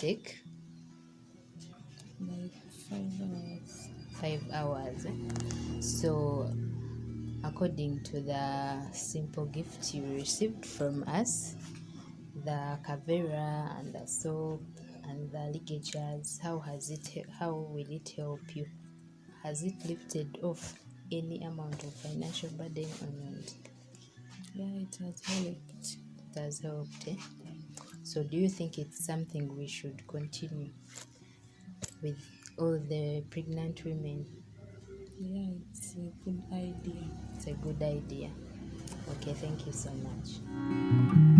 take? Like 5 hours. 5 hours. So, according to the simple gift you received from us, the Kavera and the soap and the ligatures, how will it help you? Has it lifted off any amount of financial burden on you? Yeah, it has helped. It has helped. So do you think it's something we should continue with all the pregnant women? Yeah, it's a good idea. It's a good idea. Okay, thank you so much.